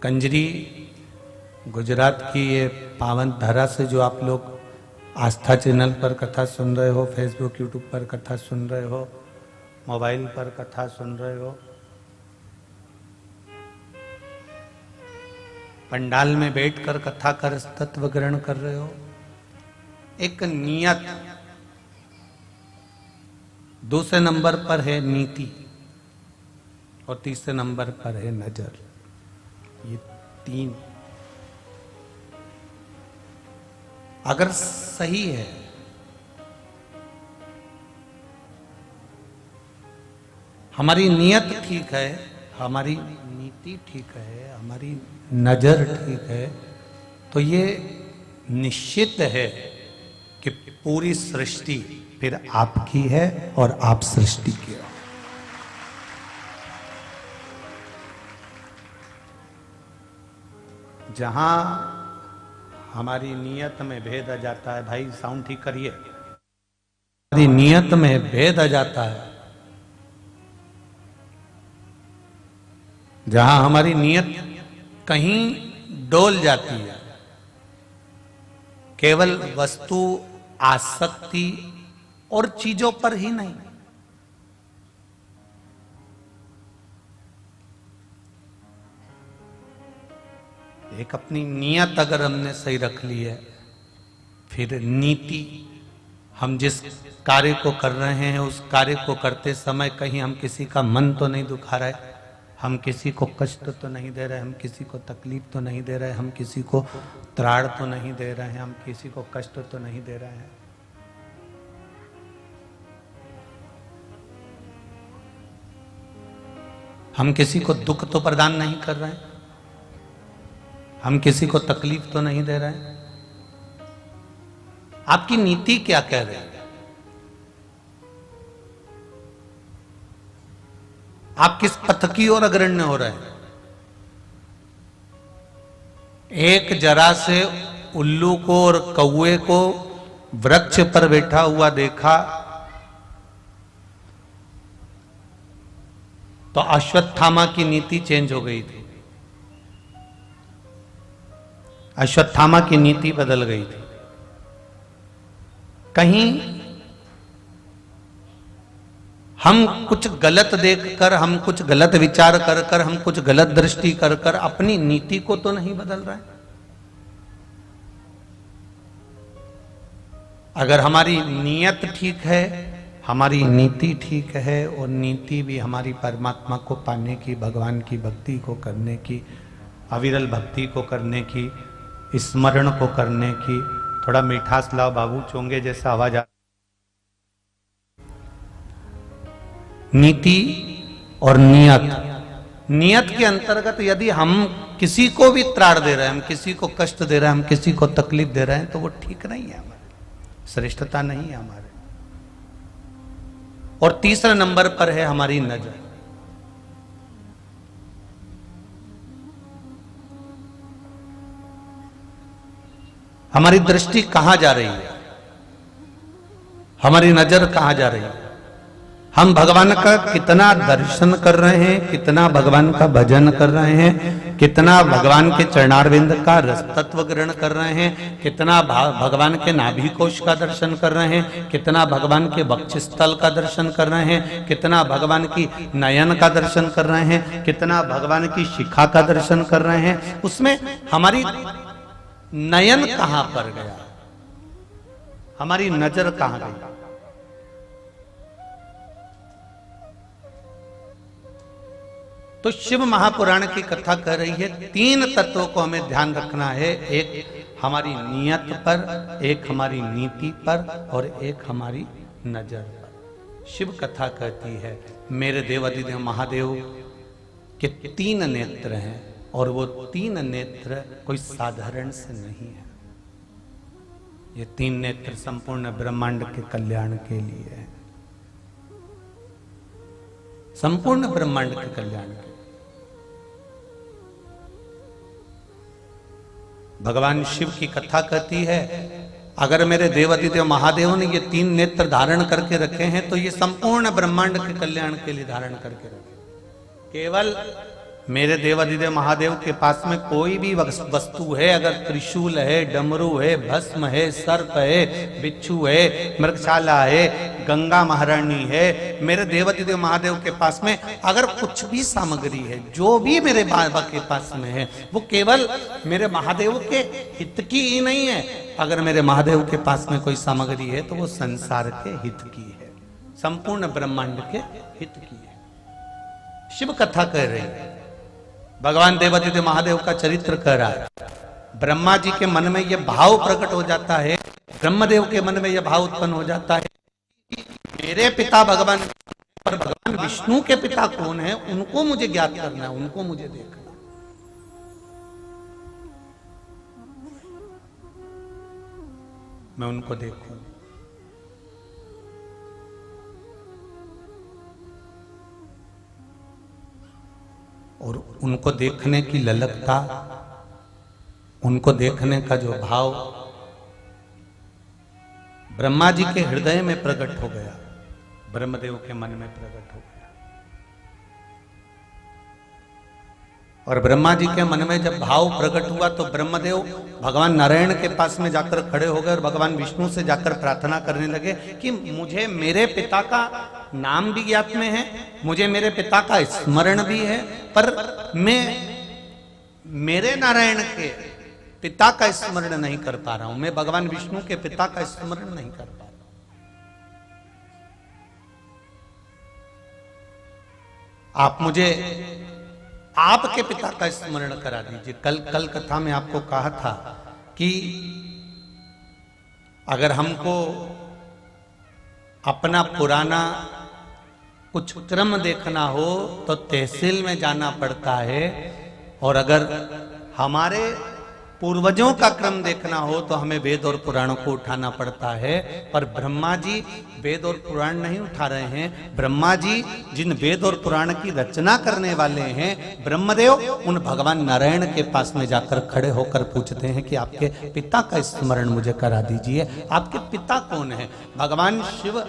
कंजरी गुजरात की ये पावन धरा से जो आप लोग आस्था चैनल पर कथा सुन रहे हो, फेसबुक यूट्यूब पर कथा सुन रहे हो, मोबाइल पर कथा सुन रहे हो, पंडाल में बैठकर कथा कर तत्व ग्रहण कर रहे हो, एक नियत, दूसरे नंबर पर है नीति और तीसरे नंबर पर है नजर। ये तीन अगर सही है हमारी नियत ठीक है, हमारी नीति ठीक है, हमारी नजर ठीक है, तो ये निश्चित है कि पूरी सृष्टि फिर आपकी है और आप सृष्टि के हो। जहां हमारी नियत में भेद आ जाता है, भाई साउंड ठीक करिए, हमारी नियत में भेद आ जाता है, जहां हमारी नियत कहीं डोल जाती है, केवल वस्तु आसक्ति और चीजों पर ही नहीं, एक अपनी नियत अगर हमने सही रख ली है, फिर नीति, हम जिस कार्य को कर रहे हैं उस कार्य को करते समय कहीं हम किसी का मन तो नहीं दुखा रहे, हम किसी को कष्ट तो नहीं दे रहे, हम किसी को तकलीफ तो नहीं दे रहे, हम किसी को त्राड़ तो नहीं दे रहे हैं, हम किसी को कष्ट तो नहीं दे रहे हैं। हम किसी को दुख तो प्रदान नहीं कर रहे हैं, हम किसी को तकलीफ तो नहीं दे रहे हैं। आपकी नीति क्या कह रही है? आप किस पथ की ओर अग्रण्य हो रहे हैं? एक जरा से उल्लू को और कौवे को वृक्ष पर बैठा हुआ देखा तो अश्वत्थामा की नीति चेंज हो गई थी, अश्वत्थामा की नीति बदल गई थी। कहीं हम कुछ गलत देखकर, हम कुछ गलत विचार कर कर, हम कुछ गलत दृष्टि कर कर अपनी नीति को तो नहीं बदल रहे। अगर हमारी नियत ठीक है, हमारी नीति ठीक है, और नीति भी हमारी परमात्मा को पाने की, भगवान की भक्ति को करने की, अविरल भक्ति को करने की, स्मरण को करने की। थोड़ा मिठास लाओ बाबू, चोंगे जैसा आवाज आ। नीति और नियत, नियत के अंतर्गत यदि हम किसी को भी त्राड़ दे रहे हैं, हम किसी को कष्ट दे रहे हैं, हम किसी को तकलीफ दे रहे हैं, तो वो ठीक नहीं है, हमारे श्रेष्ठता नहीं है हमारे। और तीसरे नंबर पर है हमारी नजर। हमारी दृष्टि कहां जा रही है, हमारी नजर कहां जा रही है? हम भगवान का कितना दर्शन कर रहे हैं, कितना भगवान का भजन कर रहे हैं, कितना भगवान के चरणारविंद का रस तत्व ग्रहण कर रहे हैं, कितना भगवान के नाभि कोश का दर्शन कर रहे हैं, कितना भगवान के वक्षस्थल का दर्शन कर रहे हैं, कितना भगवान की नयन का दर्शन कर रहे हैं, कितना भगवान की शिखा का दर्शन कर रहे हैं। उसमें हमारी नयन कहां पर गया, हमारी नजर कहां गई? तो शिव महापुराण की कथा कह रही है, तीन तत्वों को हमें ध्यान रखना है, एक हमारी नियत पर, एक हमारी नीति पर, और एक हमारी नजर पर। शिव कथा कहती है मेरे देवाधिदेव महादेव के तीन नेत्र हैं, और वो तीन नेत्र कोई साधारण से नहीं है। ये तीन नेत्र संपूर्ण ब्रह्मांड के कल्याण के लिए है, संपूर्ण ब्रह्मांड के कल्याण के। भगवान शिव की कथा कहती है अगर मेरे देवाधिदेव महादेव ने ये तीन नेत्र धारण करके रखे हैं तो ये संपूर्ण ब्रह्मांड के कल्याण के लिए धारण करके रखे। केवल मेरे देवाधिदेव महादेव के पास में कोई भी वस्तु है, अगर त्रिशूल है, डमरू है, भस्म है, सर्प है, बिच्छू है, मृगशाला है, गंगा महारानी है, मेरे देवाधिदेव महादेव के पास में अगर कुछ भी सामग्री है, जो भी मेरे बाबा के पास में है, वो केवल मेरे महादेव के हित की ही नहीं है। अगर मेरे महादेव के पास में कोई सामग्री है तो वो संसार के हित की है, संपूर्ण ब्रह्मांड के हित की है। शिव कथा कह रही है, भगवान देवादिदेव महादेव का चरित्र कह रहा है। ब्रह्मा जी के मन में यह भाव प्रकट हो जाता है, ब्रह्मदेव के मन में यह भाव उत्पन्न हो जाता है कि मेरे पिता भगवान और भगवान विष्णु के पिता कौन है, उनको मुझे ज्ञात करना है, उनको मुझे देखना। मैं उनको देखूं। और उनको देखने की ललकता, उनको देखने का जो भाव ब्रह्मा जी के हृदय में प्रकट हो गया, ब्रह्मदेव के मन में प्रकट हो गया। और ब्रह्मा जी के मन में जब भाव प्रकट हुआ तो ब्रह्मदेव भगवान नारायण के पास में जाकर खड़े हो गए और भगवान विष्णु से जाकर प्रार्थना करने लगे कि मुझे मेरे पिता का नाम भी ज्ञात में है, मुझे मेरे पिता का स्मरण भी है, पर मैं मेरे नारायण के पिता का स्मरण नहीं कर पा रहा हूं, मैं भगवान विष्णु के पिता का स्मरण नहीं कर पा रहा हूं। आप मुझे आपके पिता का स्मरण करा दीजिए। कल कथा में आपको कहा था कि अगर हमको अपना पुराना कुछ क्रम देखना हो तो तहसील में जाना पड़ता है, और अगर हमारे पूर्वजों का क्रम देखना हो तो हमें वेद और पुराणों को उठाना पड़ता है। पर ब्रह्मा जी वेद और पुराण नहीं उठा रहे हैं। ब्रह्मा जी जिन वेद और पुराण की रचना करने वाले हैं, ब्रह्मदेव, उन भगवान नारायण के पास में जाकर खड़े होकर पूछते हैं कि आपके पिता का स्मरण मुझे करा दीजिए। आपके पिता कौन है? भगवान शिव